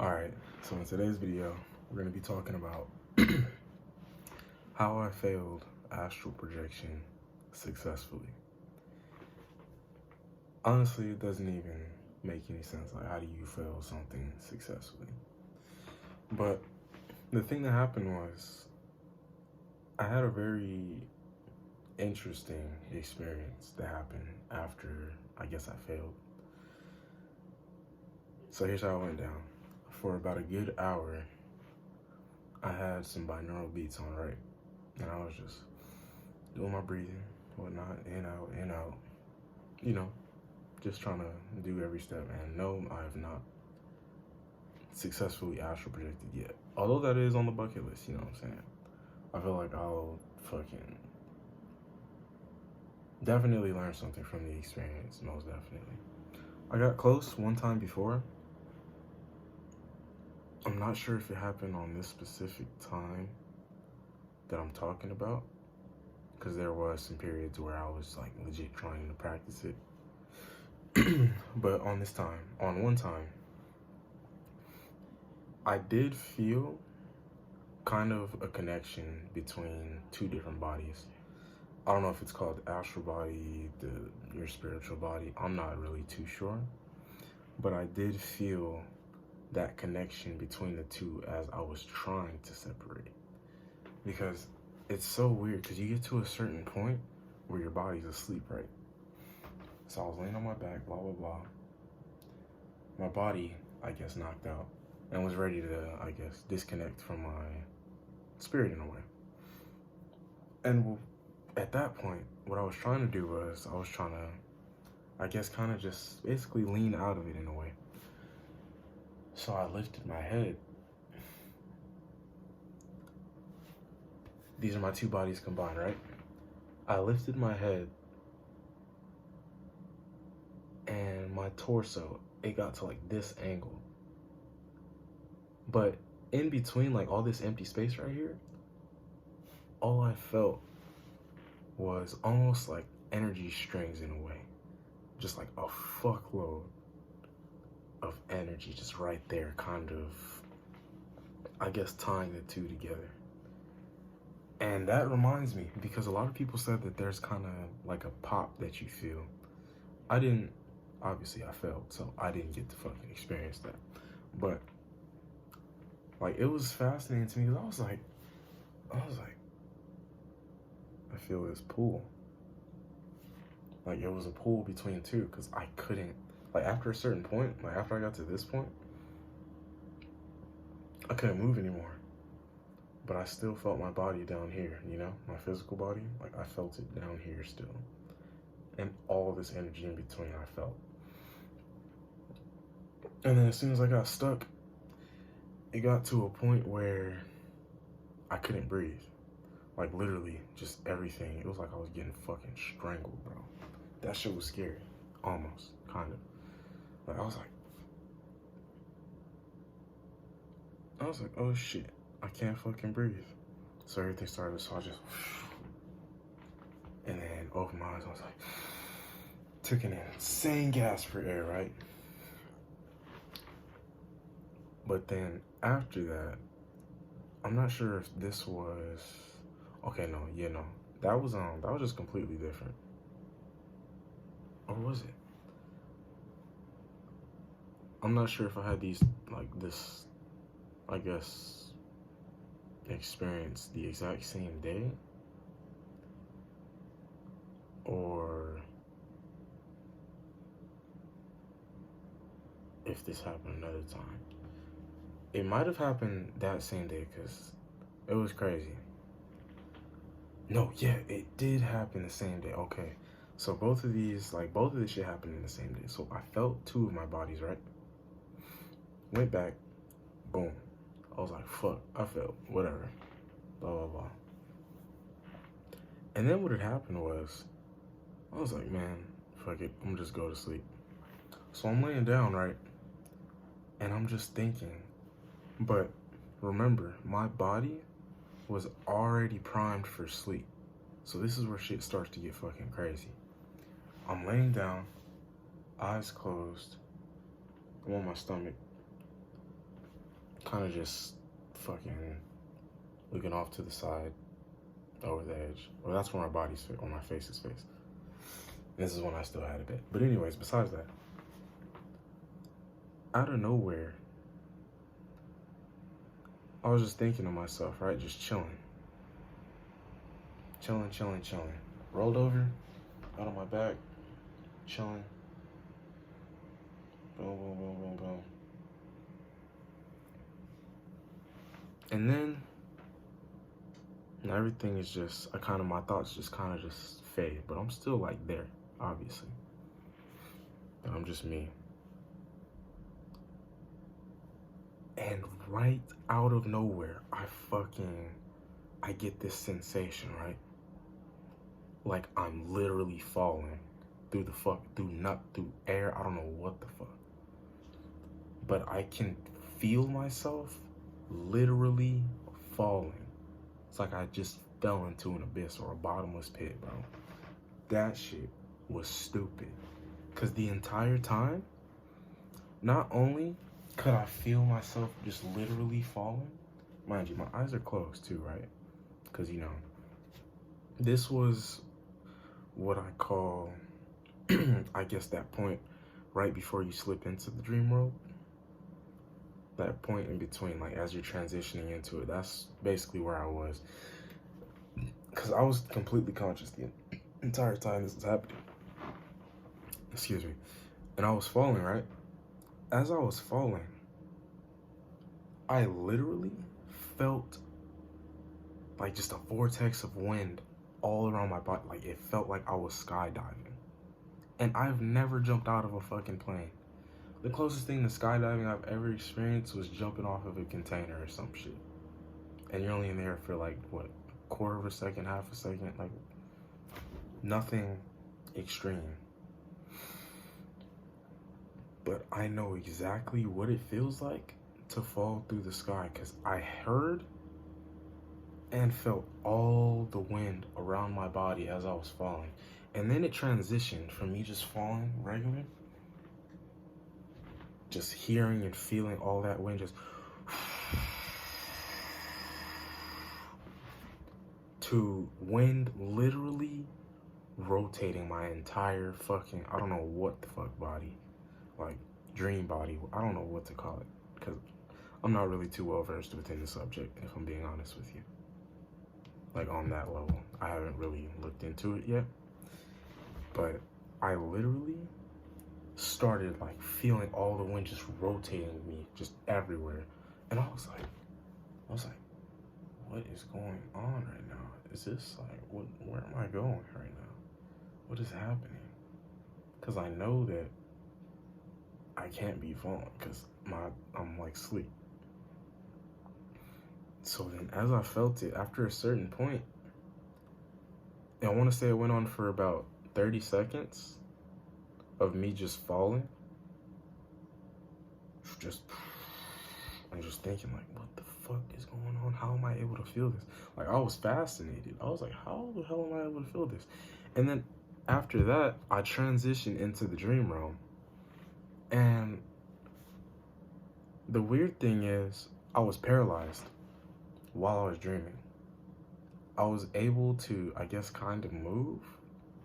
Alright, so in today's video, we're going to be talking about how I failed astral projection successfully. Honestly, it doesn't even make any sense. Like, how do you fail something successfully? But the thing that happened was, I had a very interesting experience that happened after, I guess, I failed. So here's how it went down. For about a good hour, I had some binaural beats on, right? And I was just doing my breathing, whatnot, in, out, you know, just trying to do every step. And no, I have not successfully astral projected yet. Although that is on the bucket list, you know what I'm saying? I feel like I'll fucking definitely learn something from the experience, most definitely. I got close one time before. I'm not sure if it happened on this specific time that I'm talking about, because there was some periods where I was like legit trying to practice it. But on one time, I did feel kind of a connection between two different bodies. I don't know if it's called the astral body, your spiritual body. I'm not really too sure. But I did feel that connection between the two as I was trying to separate. Because it's so weird, because you get to a certain point where your body's asleep, right? So I was laying on my back, blah, blah, blah. My body, I guess, knocked out and was ready to, I guess, disconnect from my spirit in a way. And at that point, what I was trying to do was, I was trying to, I guess, kind of just basically lean out of it in a way. So I lifted my head. These are my two bodies combined, right? I lifted my head and my torso, it got to like this angle. But in between like all this empty space right here, all I felt was almost like energy strings in a way. Just like a fuckload of energy just right there, kind of, I guess, tying the two together. And that reminds me, because a lot of people said that there's kind of like a pop that you feel. I didn't, obviously I failed, so I didn't get to fucking experience that. But like, it was fascinating to me, because I was like, I feel this pull. Like, it was a pull between two, because I couldn't, like, after a certain point, like after I got to this point, I couldn't move anymore. But I still felt my body down here, you know, my physical body, like I felt it down here still. And all this energy in between I felt. And then as soon as I got stuck, it got to a point where I couldn't breathe. Like, literally, just everything. It was like I was getting fucking strangled, bro. That shit was scary. Almost, kind of. Like, I was like, oh shit, I can't fucking breathe. So everything started, so I just, and then opened my eyes, I was like, took an insane gasp for air, right? But then after that, I'm not sure if this was, okay, no, yeah, no. That was just completely different. Or was it? I'm not sure if I had these, like this, I guess, experience the exact same day, or if this happened another time. It might have happened that same day, because it was crazy. No, yeah, it did happen the same day. Okay, so both of this shit happened in the same day. So I felt two of my bodies, right? Went back, boom. I was like, fuck, I felt, whatever, blah, blah, blah. And then what had happened was, I was like, man, fuck it, I'm gonna just go to sleep. So I'm laying down, right? And I'm just thinking, but remember, my body was already primed for sleep. So this is where shit starts to get fucking crazy. I'm laying down, eyes closed, I'm on my stomach, kind of just fucking looking off to the side over the edge. Well, that's where my body's or my face is faced. This is when I still had a bit. But anyways, besides that, out of nowhere, I was just thinking to myself, right? Just chilling. Chilling. Rolled over, out on my back, chilling. Boom. And then everything is just, my thoughts just kind of just fade. But I'm still like there, obviously. But I'm just me. And right out of nowhere, I get this sensation, right? Like I'm literally falling through air. I don't know what the fuck. But I can feel myself literally falling. It's like I just fell into an abyss or a bottomless pit, bro. That shit was stupid. Because the entire time, not only could I feel myself just literally falling, mind you, my eyes are closed too, right? Because, this was what I call, I guess, that point right before you slip into the dream world. That point in between, like, as you're transitioning into it, that's basically where I was. Because I was completely conscious the entire time this was happening. Excuse me. And I was falling, right? As I was falling, I literally felt like just a vortex of wind all around my body. Like, it felt like I was skydiving. And I've never jumped out of a fucking plane. The closest thing to skydiving I've ever experienced was jumping off of a container or some shit. And you're only in the air for like, what, a quarter of a second, half a second? Like, nothing extreme. But I know exactly what it feels like to fall through the sky, because I heard and felt all the wind around my body as I was falling. And then it transitioned from me just falling regular, just hearing and feeling all that wind just to wind literally rotating my entire fucking, I don't know what the fuck body, like dream body, I don't know what to call it, because I'm not really too well versed within the subject, if I'm being honest with you. Like, on that level, I haven't really looked into it yet. But I literally started like feeling all the wind just rotating me just everywhere. And I was like, what is going on right now? Is this like, where am I going right now? What is happening? Because I know that I can't be falling because I'm like asleep. So then as I felt it, after a certain point, and I want to say it went on for about 30 seconds of me just falling. I'm just thinking like, what the fuck is going on? How am I able to feel this? Like, I was fascinated. I was like, how the hell am I able to feel this? And then after that, I transitioned into the dream realm. And the weird thing is, I was paralyzed while I was dreaming. I was able to, I guess, kind of move,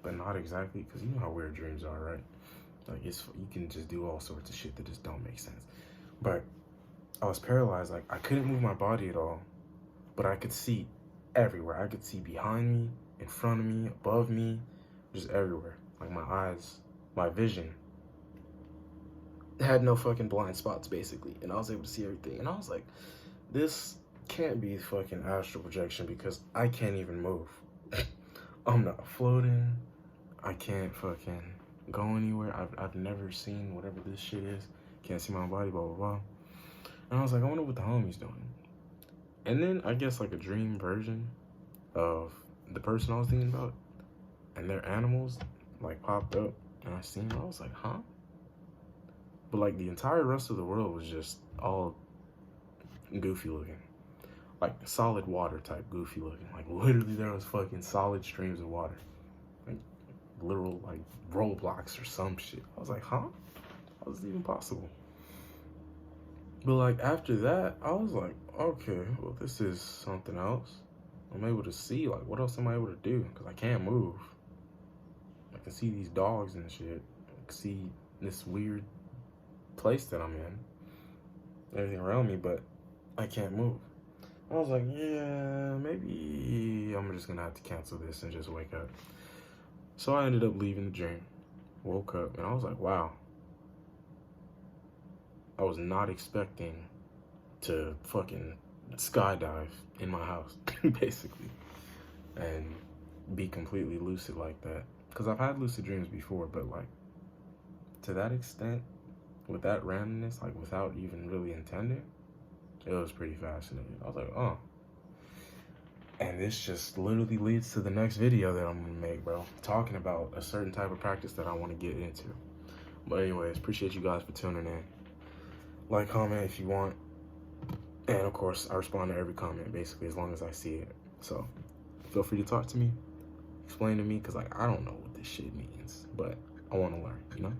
but not exactly, because you know how weird dreams are, right? Like, you can just do all sorts of shit that just don't make sense. But I was paralyzed. Like, I couldn't move my body at all, but I could see everywhere. I could see behind me, in front of me, above me, just everywhere. Like, my eyes, my vision had no fucking blind spots, basically, and I was able to see everything. And I was like, this can't be fucking astral projection, because I can't even move. I'm not floating. I can't fucking go anywhere. I've never seen whatever this shit is. Can't see my body, blah, blah, blah. And I was like, I wonder what the homie's doing. And then I guess like a dream version of the person I was thinking about and their animals like popped up, and I seen it. I was like, huh? But like the entire rest of the world was just all goofy looking. Like solid water type goofy looking. Like literally there was fucking solid streams of water. Like literal like roadblocks or some shit. I was like, huh? How is this even possible? But like after that, I was like, okay, well this is something else. I'm able to see like what else am I able to do? Because I can't move. I can see these dogs and shit. I can see this weird place that I'm in, everything around me, but I can't move. I was like, yeah, maybe I'm just gonna have to cancel this and just wake up. So I ended up leaving the gym, woke up, and I was like, wow, I was not expecting to fucking skydive in my house, basically, and be completely lucid like that. Because I've had lucid dreams before, but like to that extent, with that randomness, like without even really intending, it was pretty fascinating. I was like, oh. And this just literally leads to the next video that I'm gonna make, bro. Talking about a certain type of practice that I wanna get into. But anyways, appreciate you guys for tuning in. Like, comment if you want. And of course, I respond to every comment, basically, as long as I see it. So, feel free to talk to me. Explain to me, because like, I don't know what this shit means. But I wanna learn, you know?